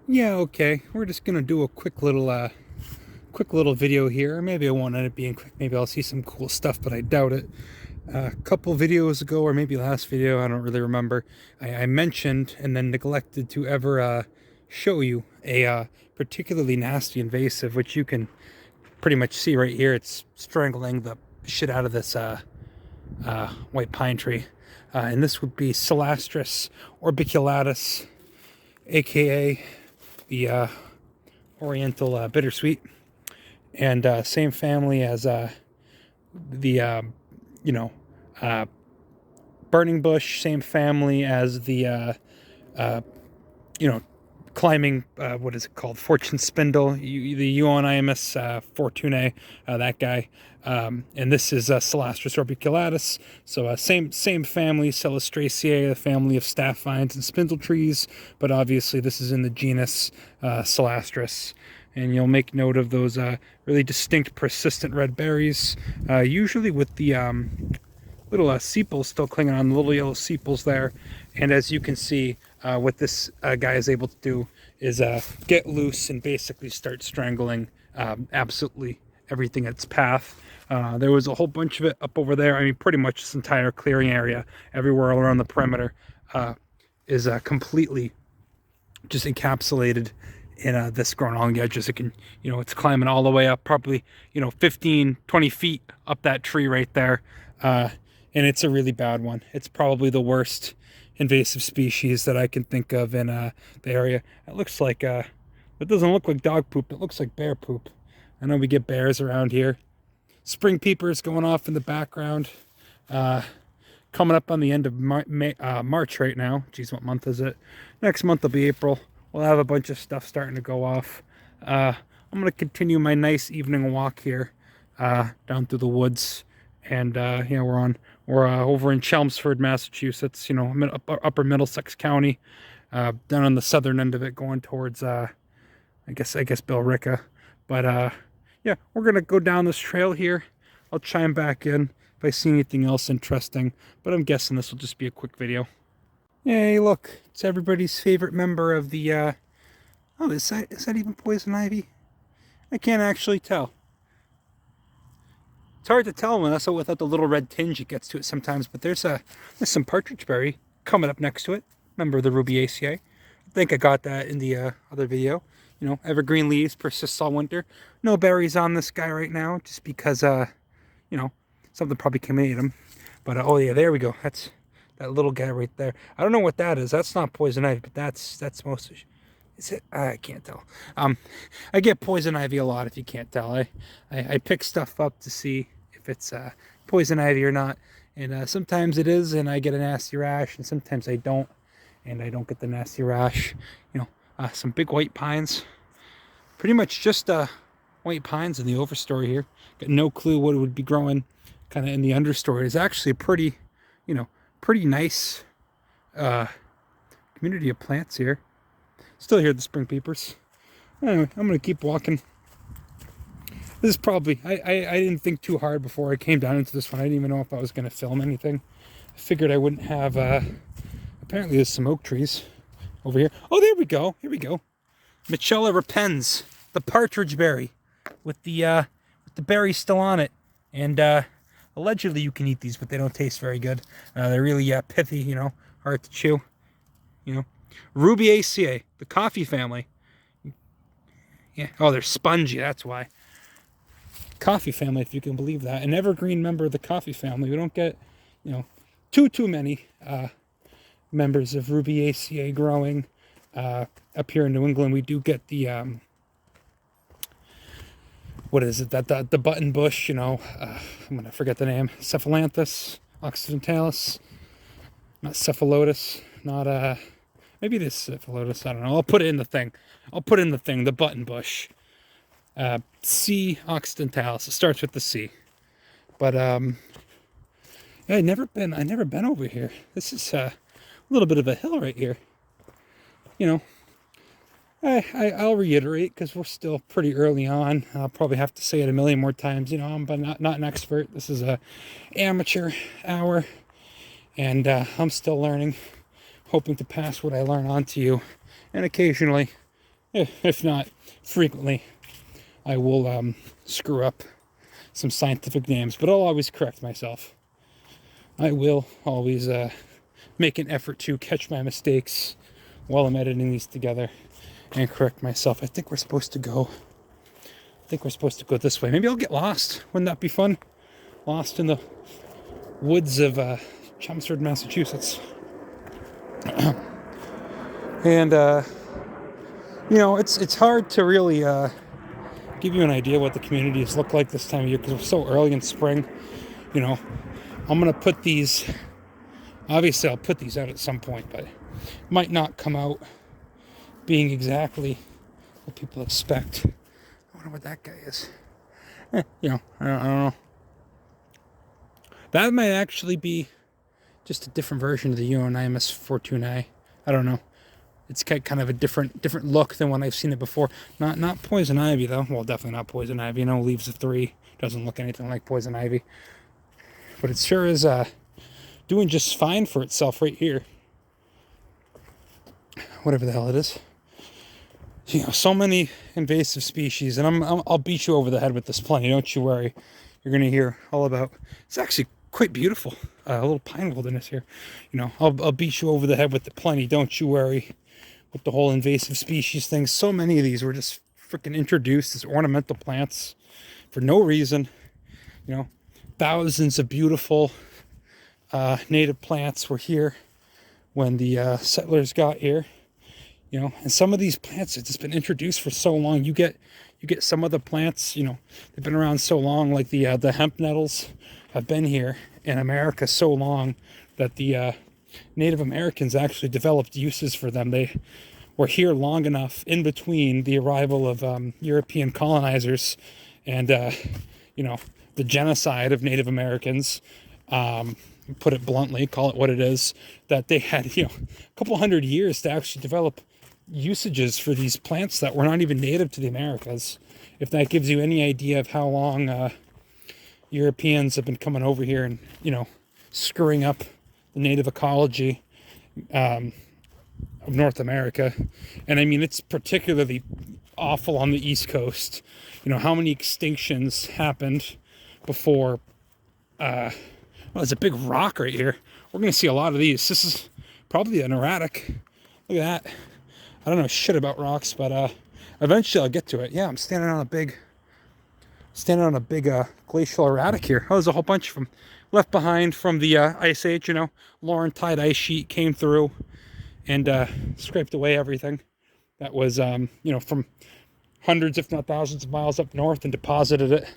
Yeah, okay. We're just gonna do a quick little video here. Maybe it won't end up being quick. Maybe I'll see some cool stuff, but I doubt it. A couple videos ago, or maybe last video, I don't really remember. I mentioned and then neglected to ever show you a particularly nasty invasive, which you can pretty much see right here. It's strangling the shit out of this white pine tree, and this would be Celastrus orbiculatus, aka the Oriental bittersweet, and same family as the you know uh, burning bush, same family as the uh, you know climbing, what is it called, fortune spindle, the Euonymus fortunae, that guy. And this is Celastrus orbiculatus, so same family, Celastraceae, the family of staff vines and spindle trees, but obviously this is in the genus Celastrus. And you'll make note of those really distinct, persistent red berries, usually with the little sepals still clinging on, the little yellow sepals there. And as you can see, what this guy is able to do is get loose and basically start strangling absolutely everything in its path. There was a whole bunch of it up over there. I mean, pretty much this entire clearing area, everywhere around the perimeter, is completely just encapsulated in this growing along the edges. It can, it's climbing all the way up, probably, 15, 20 feet up that tree right there. And it's a really bad one. It's probably the worst invasive species that I can think of in the area. It looks like, it doesn't look like dog poop. It looks like bear poop. I know we get bears around here. Spring peepers going off in the background. Coming up on the end of March right now. Geez, what month is it? Next month will be April. We'll have a bunch of stuff starting to go off. I'm going to continue my nice evening walk here down through the woods. And we're over in Chelmsford, Massachusetts, upper Middlesex County, down on the southern end of it, going towards I guess Billerica. But yeah, we're gonna go down this trail here. I'll chime back in if I see anything else interesting, but I'm guessing this will just be a quick video. Hey, look, it's everybody's favorite member of the oh, is that even poison ivy? I can't actually tell. It's hard to tell unless without the little red tinge it gets to it sometimes, but there's some partridge berry coming up next to it. Member of the Rubiaceae. I think I got that in the other video. Evergreen leaves persist all winter. No berries on this guy right now, just because something probably came and ate him. But oh yeah, there we go. That's that little guy right there. I don't know what that is. That's not poison ivy, but that's most. Is it? I can't tell. I get poison ivy a lot. If you can't tell, I pick stuff up to see if it's poison ivy or not. And sometimes it is, and I get a nasty rash, and sometimes I don't, and I don't get the nasty rash. Some big white pines. Pretty much just white pines in the overstory here. Got no clue what it would be growing kind of in the understory. It's actually a pretty, pretty nice community of plants here. Still hear the spring peepers. Anyway, I'm going to keep walking. This is probably, I didn't think too hard before I came down into this one. I didn't even know if I was going to film anything. I figured I wouldn't have, apparently there's some oak trees over here. Oh, there we go. Here we go. Michella repens, the partridge berry with the berry still on it. And allegedly you can eat these, but they don't taste very good. They're really pithy, hard to chew. Rubiaceae, the coffee family. Yeah. Oh, they're spongy. That's why. Coffee family, if you can believe that. An evergreen member of the coffee family. We don't get, too many members of Rubiaceae growing up here in New England. We do get the what is it? The button bush. I'm gonna forget the name. Cephalanthus occidentalis, not cephalotus, not maybe this cephalotus. I don't know. I'll put it in the thing. The button bush. C. occidentalis. It starts with the C. But yeah, I never been over here. This is a little bit of a hill right here. I'll reiterate because we're still pretty early on. I'll probably have to say it a million more times. I'm not an expert. This is a amateur hour, and I'm still learning, hoping to pass what I learn on to you, and occasionally if not frequently, I will screw up some scientific names, but I'll always correct myself. I will always make an effort to catch my mistakes while I'm editing these together and correct myself. I think we're supposed to go this way. Maybe I'll get lost. Wouldn't that be fun? Lost in the woods of Chelmsford, Massachusetts. And you know, it's hard to really give you an idea what the communities look like this time of year because we're so early in spring. You know, I'm gonna put these. Obviously, I'll put these out at some point, but it might not come out being exactly what people expect. I wonder what that guy is. You know, I don't know. That might actually be just a different version of the Euonymus fortunei. I don't know. It's kind of a different look than when I've seen it before. Not poison ivy though. Well, definitely not poison ivy. You know, leaves of 3. Doesn't look anything like poison ivy. But it sure is doing just fine for itself right here. Whatever the hell it is. You know, so many invasive species, and I'll beat you over the head with this plenty. Don't you worry. You're gonna hear all about. It's actually quite beautiful. A little pine wilderness here. You know, I'll beat you over the head with it plenty. Don't you worry. With the whole invasive species thing, so many of these were just freaking introduced as ornamental plants for no reason. You know, thousands of beautiful native plants were here when the settlers got here. You know, and some of these plants have just been introduced for so long. You get some of the plants, you know, they've been around so long, like the hemp nettles have been here in America so long that the Native Americans actually developed uses for them. They were here long enough in between the arrival of European colonizers and, you know, the genocide of Native Americans, put it bluntly, call it what it is, that they had, you know, a couple hundred years to actually develop usages for these plants that were not even native to the Americas. If that gives you any idea of how long Europeans have been coming over here and, you know, screwing up the native ecology of North America. And I mean, it's particularly awful on the East Coast. You know, how many extinctions happened before, well, there's a big rock right here. We're going to see a lot of these. This is probably an erratic. Look at that. I don't know shit about rocks, but eventually I'll get to it. Yeah, I'm standing on a big glacial erratic here. Oh, there's a whole bunch of them left behind from the Ice Age. You know, Laurentide ice sheet came through and scraped away everything that was, you know, from hundreds, if not thousands of miles up north and deposited it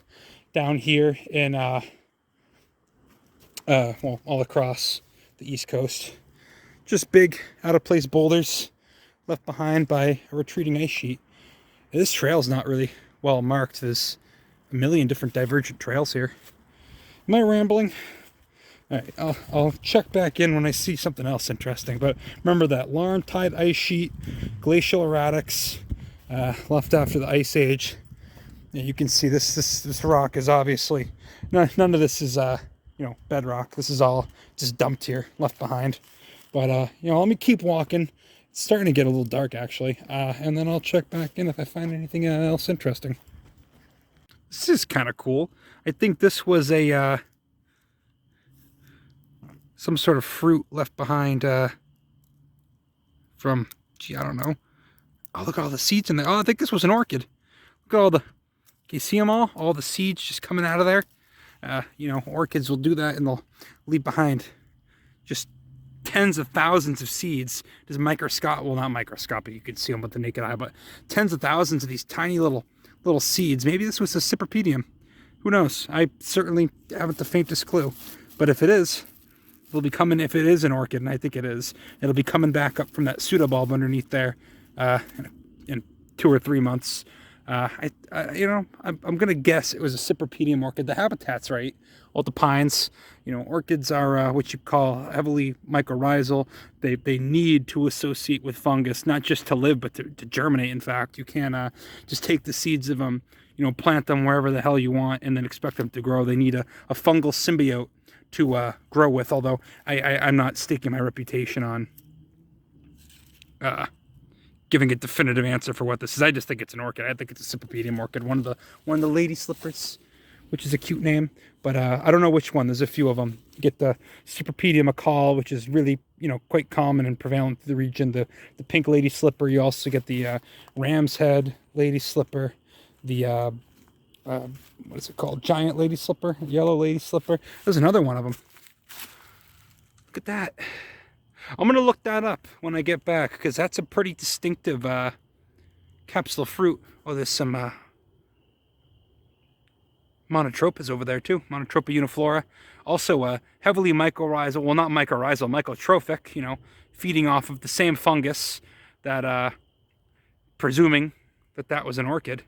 down here in, well, all across the East Coast. Just big, out-of-place boulders left behind by a retreating ice sheet. This trail's not really well marked. There's a million different divergent trails here. Am I rambling? All right, I'll check back in when I see something else interesting. But remember that Laurentide ice sheet, glacial erratics, left after the Ice Age. Yeah, you can see this rock is obviously none of this is you know, bedrock. This is all just dumped here, left behind. But you know, let me keep walking. It's starting to get a little dark actually, and then I'll check back in if I find anything else interesting. This is kind of cool. I think this was a some sort of fruit left behind from, gee, I don't know. Oh, look at all the seeds in there. Oh, I think this was an orchid. Look at all the, can you see them all? All the seeds just coming out of there. You know, orchids will do that and they'll leave behind just tens of thousands of seeds. There's microscopic, well, not microscopic, you can see them with the naked eye, but tens of thousands of these tiny little seeds. Maybe this was a cypripedium. Who knows? I certainly haven't the faintest clue. But if it is, it'll be coming, if it is an orchid, and I think it is, it'll be coming back up from that pseudobulb underneath there in 2 or 3 months. You know, I'm going to guess it was a cypripedium orchid. The habitat's right. All the pines, you know, orchids are what you call heavily mycorrhizal. They need to associate with fungus, not just to live, but to germinate. In fact, you can't just take the seeds of them, you know, plant them wherever the hell you want and then expect them to grow. They need a fungal symbiote to grow with, although I'm not staking my reputation on giving a definitive answer for what this is. I just think it's an orchid. I think it's a Cypripedium orchid, one of the lady slippers, which is a cute name. But I don't know which one. There's a few of them. You get the Cypripedium accal, which is really, you know, quite common and prevalent to the region. The pink lady slipper. You also get the ram's head lady slipper. The what is it called? Giant lady slipper, yellow lady slipper. There's another one of them. Look at that. I'm going to look that up when I get back, because that's a pretty distinctive capsule fruit. Oh, there's some monotropas over there too. Monotropa uniflora. Also heavily mycorrhizal, well, not mycorrhizal, mycotrophic, you know, feeding off of the same fungus that, presuming that that was an orchid,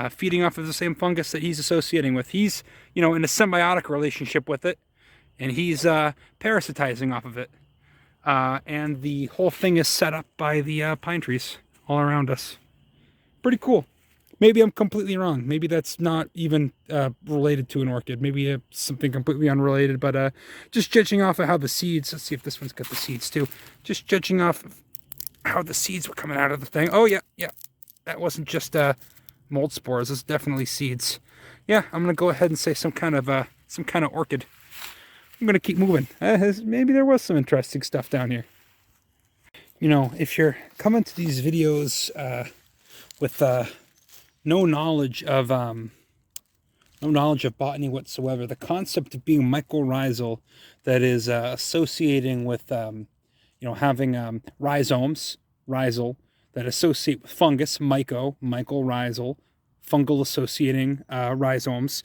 feeding off of the same fungus that he's associating with. He's, you know, in a symbiotic relationship with it, and he's parasitizing off of it. And the whole thing is set up by the pine trees all around us. Pretty cool. Maybe I'm completely wrong. Maybe that's not even related to an orchid. Maybe something completely unrelated. But just judging off of how the seeds, let's see if this one's got the seeds too. Just judging off of how the seeds were coming out of the thing. Oh yeah, yeah. That wasn't just mold spores. It's definitely seeds. Yeah, I'm gonna go ahead and say some kind of orchid. I'm going to keep moving. Maybe there was some interesting stuff down here. You know, if you're coming to these videos with no knowledge of botany whatsoever, the concept of being mycorrhizal, that is associating with, you know, having rhizomes, rhizal, that associate with fungus, mycorrhizal, fungal associating rhizomes.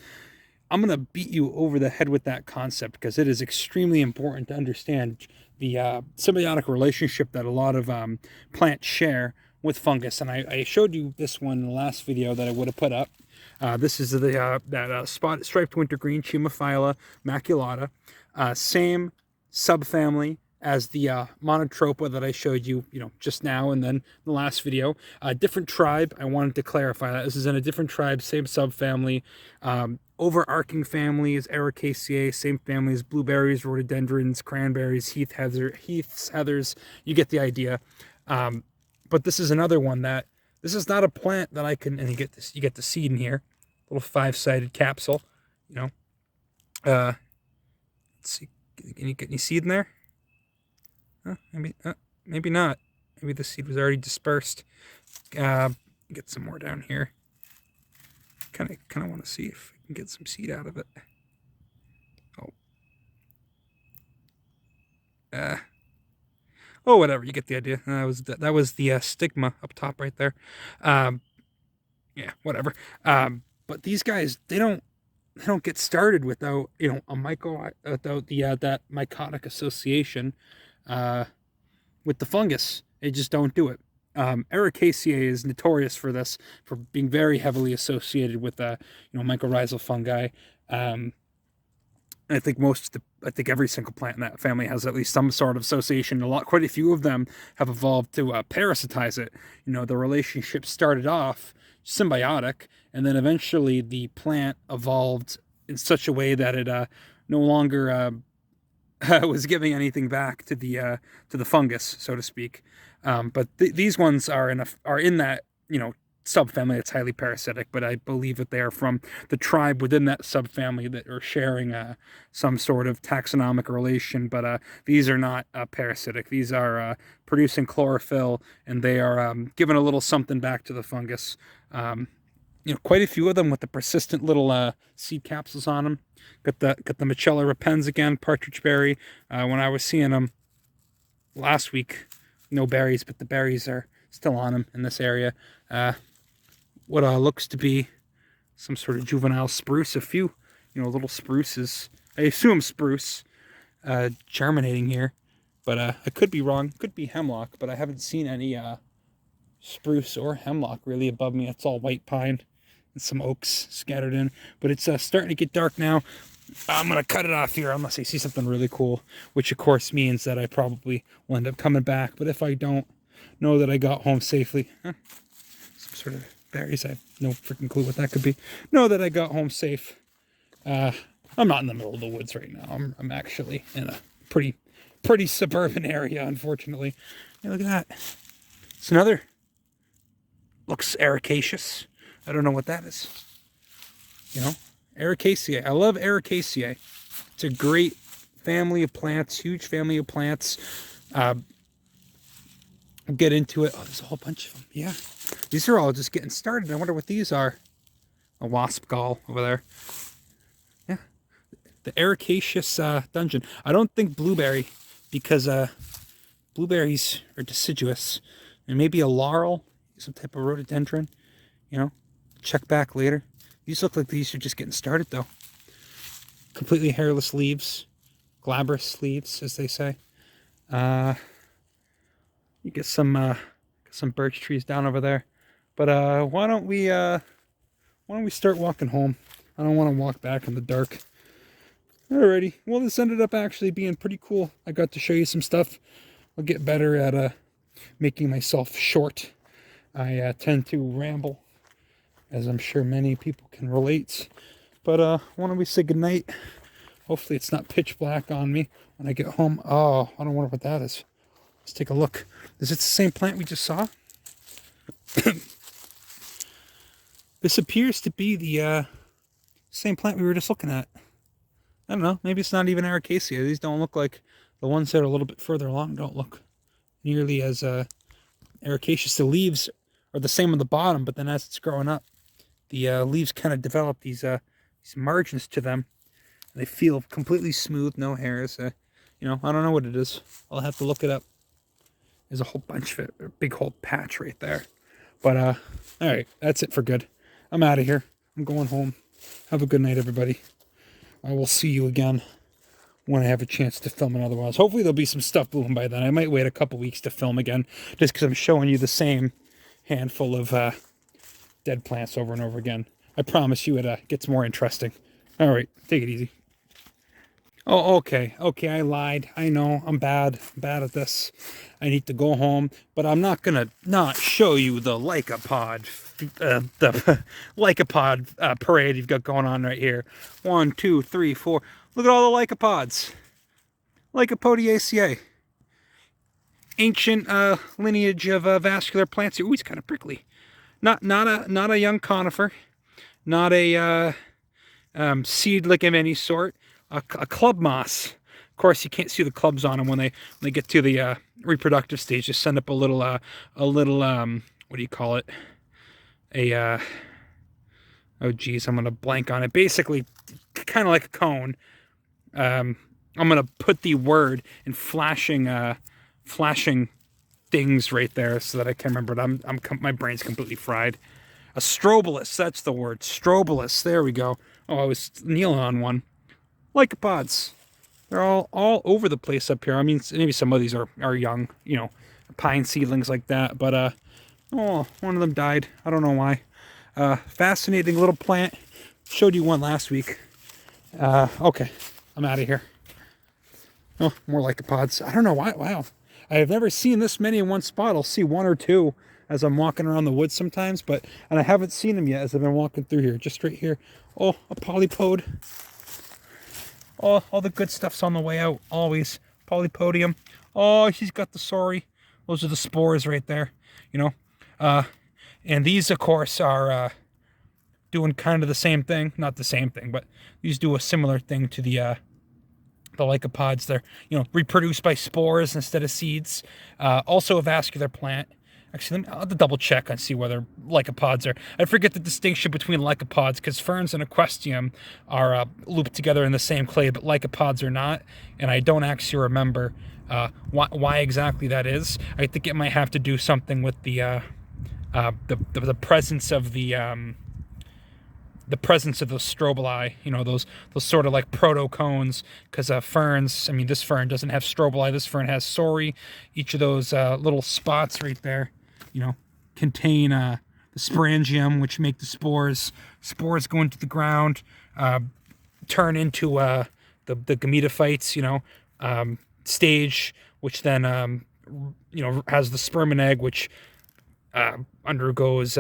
I'm going to beat you over the head with that concept, because it is extremely important to understand the symbiotic relationship that a lot of plants share with fungus. And I showed you this one in the last video that I would have put up. This is that spotted striped wintergreen, Chimaphila maculata. Same subfamily as the monotropa that I showed you, you know, just now and then in the last video. Different tribe. I wanted to clarify that. This is in a different tribe, same subfamily. Overarching family is Ericaceae, same family as blueberries, rhododendrons, cranberries, heaths, heathers. You get the idea. But this is another one that, this is not a plant that I can, and you get this, you get the seed in here, little 5-sided capsule, you know. Let's see, can you get any seed in there? Maybe not. Maybe the seed was already dispersed. Get some more down here. Kind of want to see if I can get some seed out of it. Oh, whatever. You get the idea. That was the stigma up top right there. Yeah, whatever. But these guys, they don't get started without, you know, without that mycotic association with the fungus. They just don't do it. Ericaceae is notorious for this, for being very heavily associated with you know, mycorrhizal fungi. I think I think every single plant in that family has at least some sort of association. Quite a few of them have evolved to parasitize it. You know, the relationship started off symbiotic, and then eventually the plant evolved in such a way that it no longer was giving anything back to the fungus, so to speak. But these ones are in that, you know, subfamily that's highly parasitic, but I believe that they are from the tribe within that subfamily that are sharing some sort of taxonomic relation. But these are not parasitic. These are producing chlorophyll, and they are giving a little something back to the fungus. You know, quite a few of them with the persistent little seed capsules on them. Got the Macella repens again, partridge berry. When I was seeing them last week, no berries, but the berries are still on them in this area. What looks to be some sort of juvenile spruce. A few, you know, little spruces. I assume spruce germinating here, but I could be wrong. Could be hemlock, but I haven't seen any spruce or hemlock really above me. It's all white pine and some oaks scattered in. But it's starting to get dark now. I'm going to cut it off here unless I see something really cool, which of course means that I probably will end up coming back. But if I don't, know that I got home safely. Some sort of berries. I have no freaking clue what that could be. Know that I got home safe. I'm not in the middle of the woods right now. I'm actually in a pretty suburban area, unfortunately. Hey, look at that. It's another looks ericaceous. I don't know what that is. You know, Ericaceae. I love Ericaceae. It's a great family of plants, huge family of plants. I'll get into it. Oh, there's a whole bunch of them. Yeah, these are all just getting started. I wonder what these are. A wasp gall over there. Yeah, the Ericaceous dungeon. I don't think blueberry, because blueberries are deciduous. And maybe a laurel, some type of rhododendron. You know, check back later. These look like these are just getting started, though. Completely hairless leaves. Glabrous leaves, as they say. You get some birch trees down over there. But why don't we start walking home? I don't want to walk back in the dark. Alrighty. Well, this ended up actually being pretty cool. I got to show you some stuff. I'll get better at making myself short. I tend to ramble, as I'm sure many people can relate. But why don't we say goodnight? Hopefully it's not pitch black on me when I get home. Oh, I don't wonder what that is. Let's take a look. Is it the same plant we just saw? This appears to be the same plant we were just looking at. I don't know. Maybe it's not even Ericaceae. These don't look like the ones that are a little bit further along. Don't look nearly as ericaceous. The leaves are the same on the bottom, but then as it's growing up, the leaves kind of develop these margins to them. They feel completely smooth, no hairs. You know, I don't know what it is. I'll have to look it up. There's a whole bunch of it, a big whole patch right there. But all right, that's it for good. I'm out of here. I'm going home. Have a good night, everybody. I will see you again when I have a chance to film another one. Hopefully there'll be some stuff blooming by then. I might wait a couple weeks to film again, just because I'm showing you the same handful of dead plants over and over again. I promise you it gets more interesting. All right, take it easy. Oh, okay, I lied. I know, I'm bad at this. I need to go home, but I'm not gonna not show you the lycopod, the lycopod parade you've got going on right here. 1, 2, 3, 4. Look at all the lycopods. Lycopodiaceae. Ancient lineage of vascular plants. Ooh, he's kind of prickly. Not a young conifer. Not a seedling of any sort. A club moss. Of course, you can't see the clubs on them when they get to the reproductive stage. Just send up a little what do you call it? Oh geez, I'm gonna blank on it. Basically, kind of like a cone. I'm gonna put the word in flashing things right there so that I can remember it. My brain's completely fried. A strobolus, that's the word. Strobolus. There we go. Oh, I was kneeling on one. Lycopods. They're all over the place up here. I mean, maybe some of these are young, you know, pine seedlings like that. But, oh, one of them died. I don't know why. Fascinating little plant. Showed you one last week. Okay, I'm out of here. Oh, more lycopods. I don't know why. Wow. I have never seen this many in one spot. I'll see one or two as I'm walking around the woods sometimes, and I haven't seen them yet as I've been walking through here. Just right here. Oh, a polypode. Oh, all the good stuff's on the way out, always. Polypodium. Oh, he's got the sorry. Those are the spores right there, you know. And these, of course, are doing kind of the same thing. Not the same thing, but these do a similar thing to the lycopods. They're, you know, reproduced by spores instead of seeds. Also a vascular plant. Actually, I'll have to double check and see whether lycopods are. I forget the distinction between lycopods because ferns and equestium are looped together in the same clade, but lycopods are not. And I don't actually remember why exactly that is. I think it might have to do something with the presence of the presence of those strobili, you know, those sort of like proto-cones, because ferns, I mean, this fern doesn't have strobili, this fern has sori. Each of those little spots right there, you know, contain the sporangium, which make the spores. Spores go into the ground, turn into the gametophytes, you know, stage, which then, you know, has the sperm and egg, which undergoes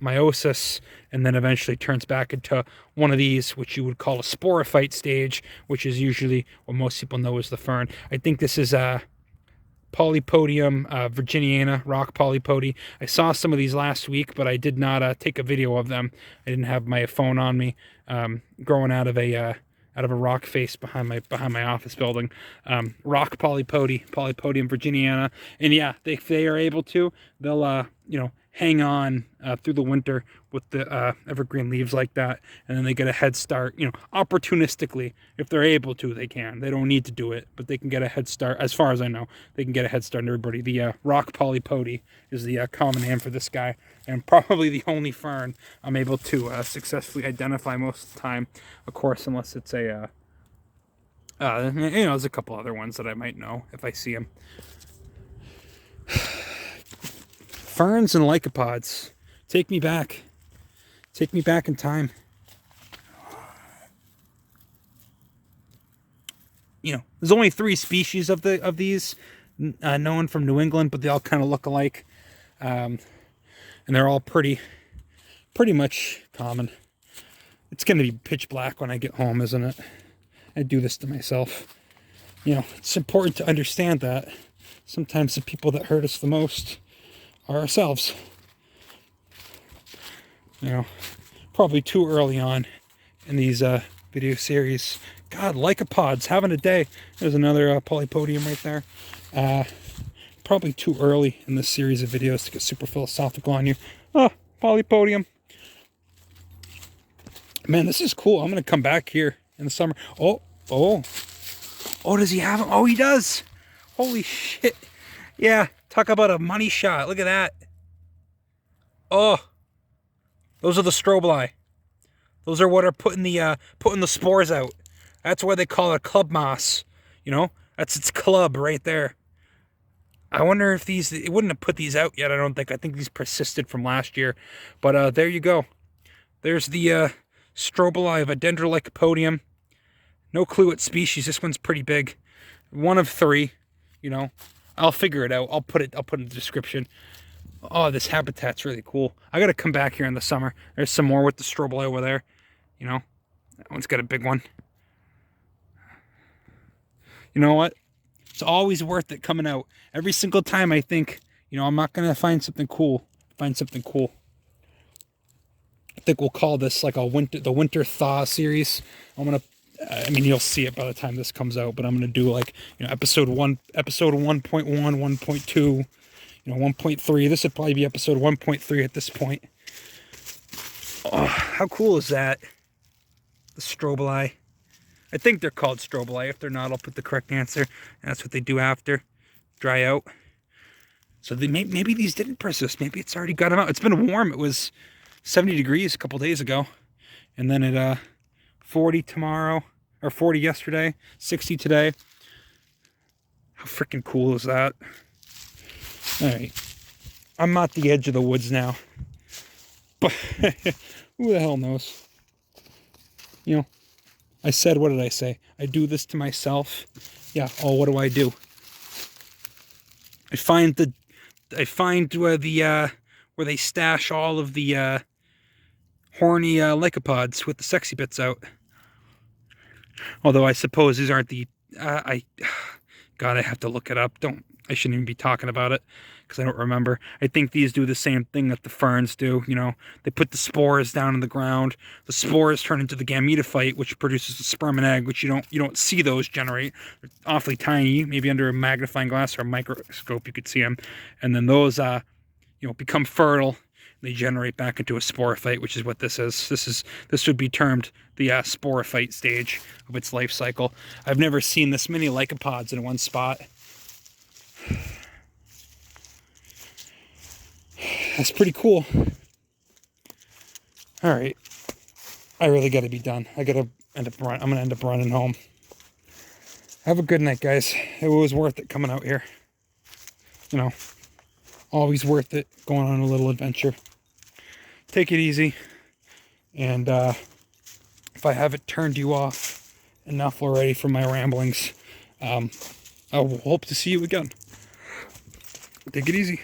meiosis, and then eventually turns back into one of these, which you would call a sporophyte stage, which is usually what most people know as the fern. I think this is Polypodium virginiana, rock polypody. I saw some of these last week, but I did not take a video of them. I didn't have my phone on me. Growing out of a rock face behind my office building. Rock polypody, Polypodium virginiana, and yeah, if they are able to, they'll hang on through the winter with the evergreen leaves like that, and then they get a head start. Opportunistically, if they're able to, they can. They don't need to do it, but they can get a head start. As far as I know, they can get a head start on everybody. The rock polypody is the common name for this guy, and probably the only fern I'm able to successfully identify most of the time. Of course, unless it's a there's a couple other ones that I might know if I see them. Ferns and lycopods. Take me back. Take me back in time. There's only 3 species of these known from New England, but they all kind of look alike, and they're all pretty much common. It's going to be pitch black when I get home, isn't it? I do this to myself. It's important to understand that sometimes the people that hurt us the most are ourselves. Probably too early on in these video series. God, lycopods, having a day. There's another polypodium right there. Probably too early in this series of videos to get super philosophical on you. Oh, polypodium. Man, this is cool. I'm going to come back here in the summer. Oh, does he have them? Oh, he does. Holy shit. Yeah, talk about a money shot. Look at that. Oh, those are the strobili. Those are what are putting the spores out. That's why they call it club moss. That's its club right there. I wonder if it wouldn't have put these out yet, I don't think. I think these persisted from last year. But there you go. There's the strobili of a dendrolycopodium. No clue what species. This one's pretty big. One of 3, I'll figure it out. I'll put it in the description. Oh, this habitat's really cool. I got to come back here in the summer. There's some more with the strobili over there. That one's got a big one. You know what? It's always worth it coming out. Every single time I think, I'm not going to find something cool. I think we'll call this like the winter thaw series. You'll see it by the time this comes out, but I'm going to do episode 1.1, 1.2, 1.3. This would probably be episode 1.3 at this point. Oh, how cool is that? The strobili. I think they're called strobili. If they're not, I'll put the correct answer. That's what they do after dry out. So maybe these didn't persist. Maybe it's already got them out. It's been warm. It was 70 degrees a couple days ago, and then it 40 tomorrow, or 40 yesterday, 60 today. How freaking cool is that? All right, I'm at the edge of the woods now, but who the hell knows? I said, what did I say? I do this to myself. Yeah. Oh, what do? I find where they stash all of the horny lycopods with the sexy bits out. Although I suppose these aren't the God, I have to look it up. I shouldn't even be talking about it because I don't remember. I think these do the same thing that the ferns do. They put the spores down in the ground. The spores turn into the gametophyte, which produces a sperm and egg, which you don't see those generate. They're awfully tiny. Maybe under a magnifying glass or a microscope you could see them. And then those become fertile. They generate back into a sporophyte, which is what this is. This would be termed the sporophyte stage of its life cycle. I've never seen this many lycopods in one spot. That's pretty cool. All right, I really got to be done. I'm gonna end up running home. Have a good night, guys. It was worth it coming out here. Always worth it going on a little adventure. Take it easy, and if I haven't turned you off enough already from my ramblings, I will hope to see you again. Take it easy.